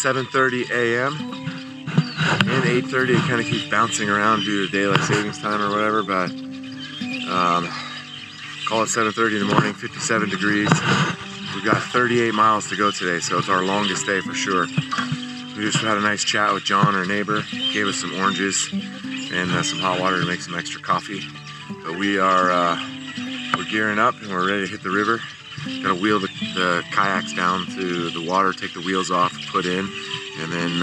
7:30 a.m. and 8:30. It kind of keeps bouncing around due to daylight savings time or whatever, but call it 7:30 in the morning, 57 degrees. We've got 38 miles to go today, so it's our longest day for sure. We just had a nice chat with John, our neighbor, gave us some oranges and some hot water to make some extra coffee. But we're gearing up and we're ready to hit the river. Gotta wheel the kayaks down to the water, take the wheels off, put in, and then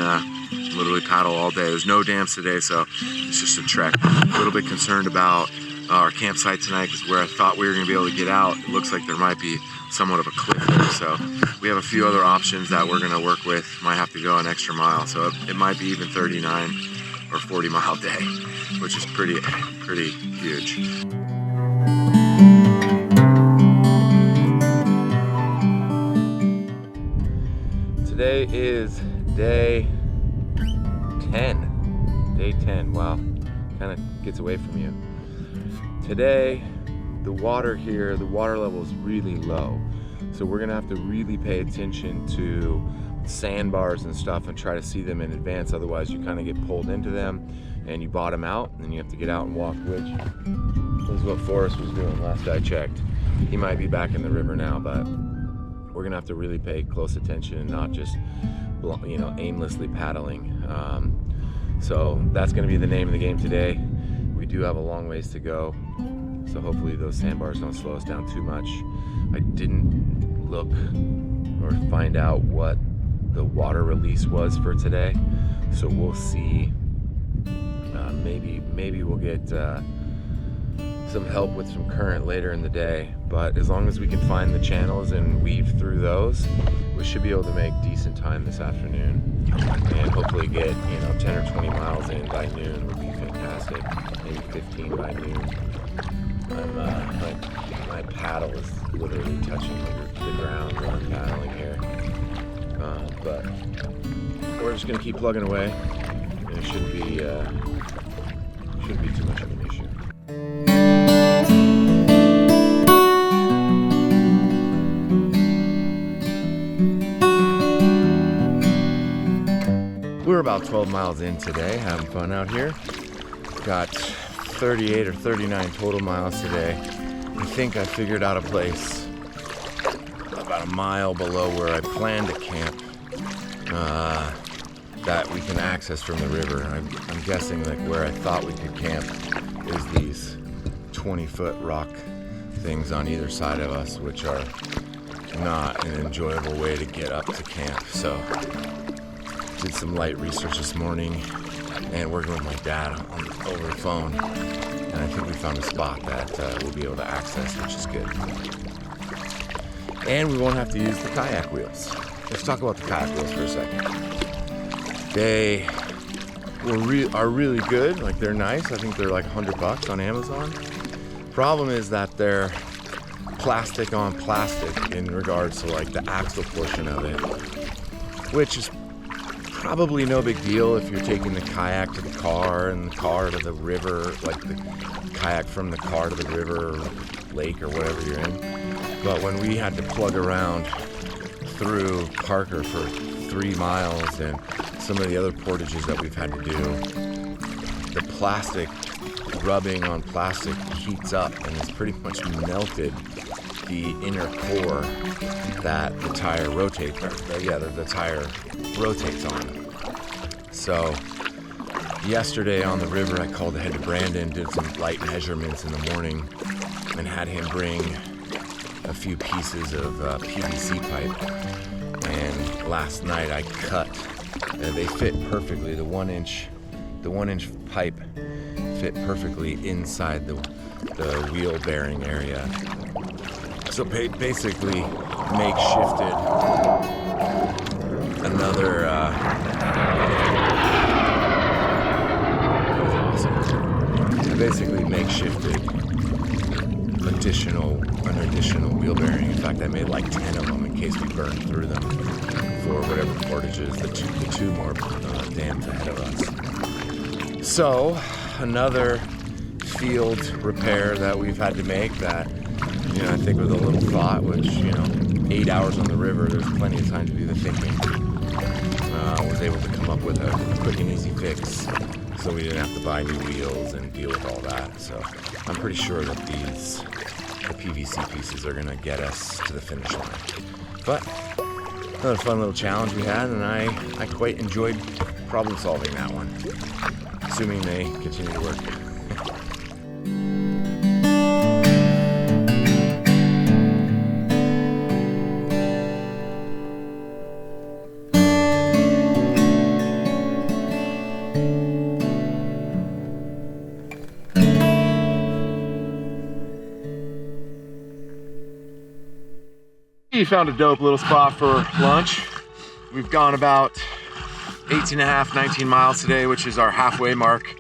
literally paddle all day. There's no dams today, so it's just a trek. A little bit concerned about our campsite tonight because where I thought we were gonna be able to get out, it looks like there might be somewhat of a cliff there. So we have a few other options that we're gonna work with. Might have to go an extra mile, so it might be even 39 or 40 mile day, which is pretty huge. Today is day 10. Day 10, wow, kind of gets away from you. Today, the water here, the water level is really low. So we're gonna have to really pay attention to sandbars and stuff and try to see them in advance. Otherwise you kind of get pulled into them and you bottom out and then you have to get out and walk, which is what Forrest was doing last I checked. He might be back in the river now, but we're gonna have to really pay close attention and not just, you know, aimlessly paddling. So that's gonna be the name of the game today. We do have a long ways to go, so hopefully those sandbars don't slow us down too much. I didn't look or find out what the water release was for today, so we'll see. Maybe we'll get some help with some current later in the day, but as long as we can find the channels and weave through those, we should be able to make decent time this afternoon and hopefully get, you know, 10 or 20 miles in by noon would be fantastic. Maybe 15 by noon. My paddle is literally touching the ground when I'm paddling here, but we're just gonna keep plugging away and it shouldn't be too much of an issue. We're about 12 miles in today, having fun out here. Got 38 or 39 total miles today. I think I figured out a place about a mile below where I plan to camp that we can access from the river. I'm guessing like where I thought we could camp is these 20-foot rock things on either side of us, which are not an enjoyable way to get up to camp. So did some light research this morning and working with my dad over the phone, and I think we found a spot that we'll be able to access, which is good. And we won't have to use the kayak wheels. Let's talk about the kayak wheels for a second. They are really good, like they're nice. I think they're like $100 on Amazon. Problem is that they're plastic on plastic in regards to like the axle portion of it, which is probably no big deal if you're taking the kayak to the car and the car to the river, like the kayak from the car to the river or lake or whatever you're in. But when we had to plug around through Parker for 3 miles and some of the other portages that we've had to do, the plastic rubbing on plastic heats up and has pretty much melted the inner core that the tire rotates, the tire rotates on. So yesterday on the river, I called ahead to Brandon, did some light measurements in the morning, and had him bring a few pieces of PVC pipe. And last night I cut. They fit perfectly. The one inch pipe fit perfectly inside the wheel bearing area. So basically makeshifted another an additional wheel bearing. In fact, I made like 10 of them in case we burned through them for whatever portages, the two more dams ahead of us. So another field repair that we've had to make that, you know, I think with a little thought, which, you know, 8 hours on the river, there's plenty of time to do the thinking. was able to come up with a quick and easy fix, so we didn't have to buy new wheels and deal with all that. So I'm pretty sure that the PVC pieces are gonna get us to the finish line. But another fun little challenge we had, and I quite enjoyed problem solving that one, assuming they continue to work. We found a dope little spot for lunch. We've gone about 18.5, 19 miles today, which is our halfway mark,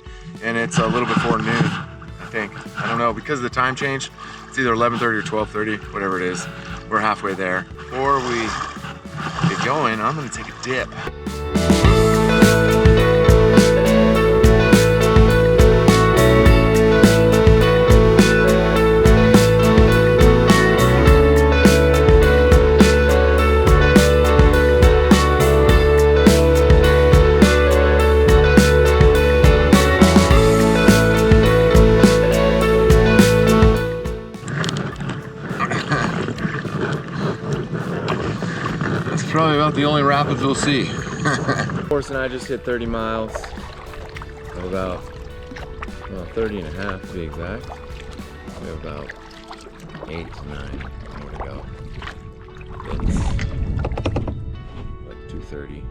and it's a little before noon, I think. I don't know, because of the time change, it's either 11:30 or 12:30, whatever it is. We're halfway there. Before we get going, I'm gonna take a dip. Probably about the only rapids we'll see. Horse and I just hit 30 miles of about, well, 30 and a half to be exact. We have about 8 to 9 more to go. It's like 2:30,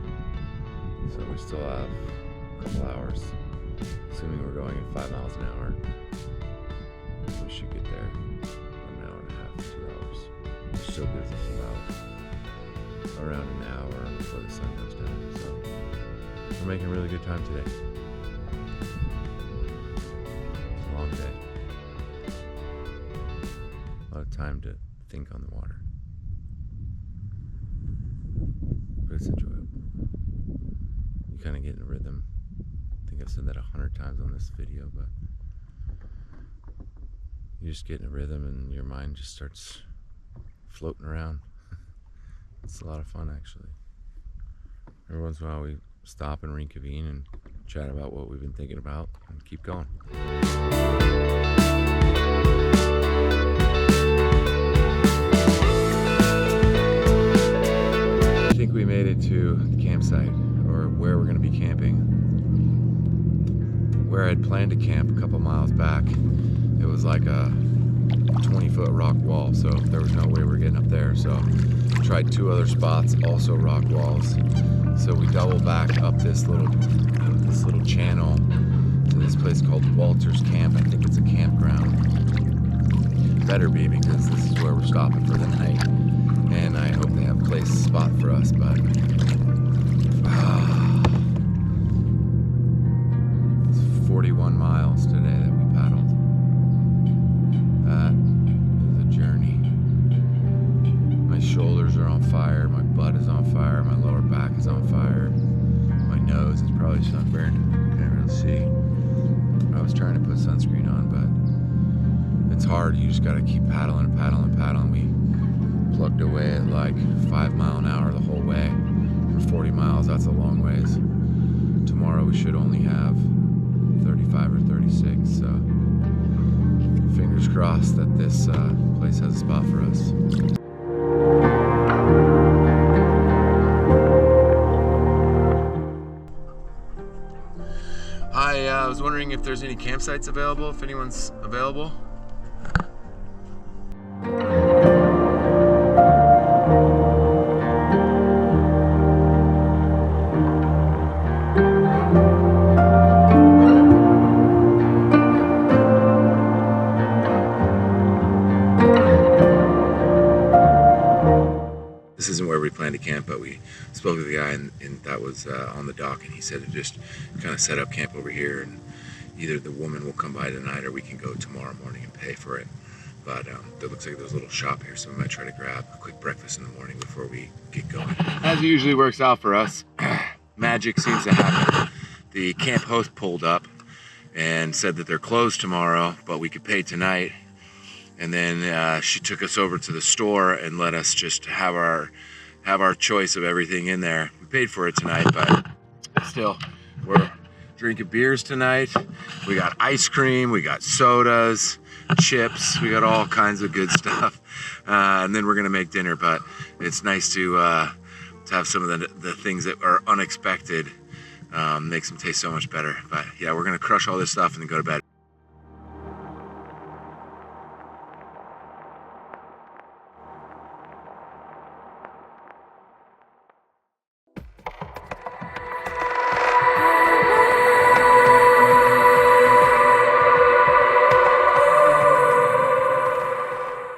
so we still have a couple hours. Assuming we're going at 5 miles an hour, we should get there in an hour and a half, 2 hours. Which still gives us about around an hour before the sun goes down, so we're making really good time today. It's a long day. A lot of time to think on the water, but it's enjoyable. You kind of get in a rhythm. I think I've said that 100 times on this video, but you just get in a rhythm and your mind just starts floating around. It's a lot of fun, actually. Every once in a while we stop and reconvene and chat about what we've been thinking about and keep going. I think we made it to the campsite, or where we're going to be camping. Where I'd planned to camp a couple miles back, it was like a 20-foot rock wall, so there was no way we're getting up there. So tried 2 other spots, also rock walls. So we doubled back up this little channel to this place called Walter's Camp. I think it's a campground. Better be, because this is where we're stopping for the night, and I hope they have a spot for us. But it's 41 miles today that we paddled. That is a journey. My shoulders are on fire, my butt is on fire, my lower back is on fire, my nose is probably sunburned. Can't really see. I was trying to put sunscreen on, but it's hard. You just gotta keep paddling and paddling and paddling. We plugged away at like 5 miles an hour the whole way. For 40 miles, that's a long ways. Tomorrow we should only have 35 or 36, so fingers crossed that this place has a spot for us. I was wondering if there's any campsites available, if anyone's available. This isn't where we planned to camp, but we spoke to the guy and that was on the dock, and he said to just kind of set up camp over here, and either the woman will come by tonight or we can go tomorrow morning and pay for it. But it looks like there's a little shop here, so we might try to grab a quick breakfast in the morning before we get going. As it usually works out for us, magic seems to happen. The camp host pulled up and said that they're closed tomorrow, but we could pay tonight. And then she took us over to the store and let us just have our have our choice of everything in there. We paid for it tonight, but still, we're drinking beers tonight. We got ice cream, we got sodas, chips, we got all kinds of good stuff. And then we're gonna make dinner, but it's nice to have some of the things that are unexpected. Makes them taste so much better. But yeah, we're gonna crush all this stuff and then go to bed.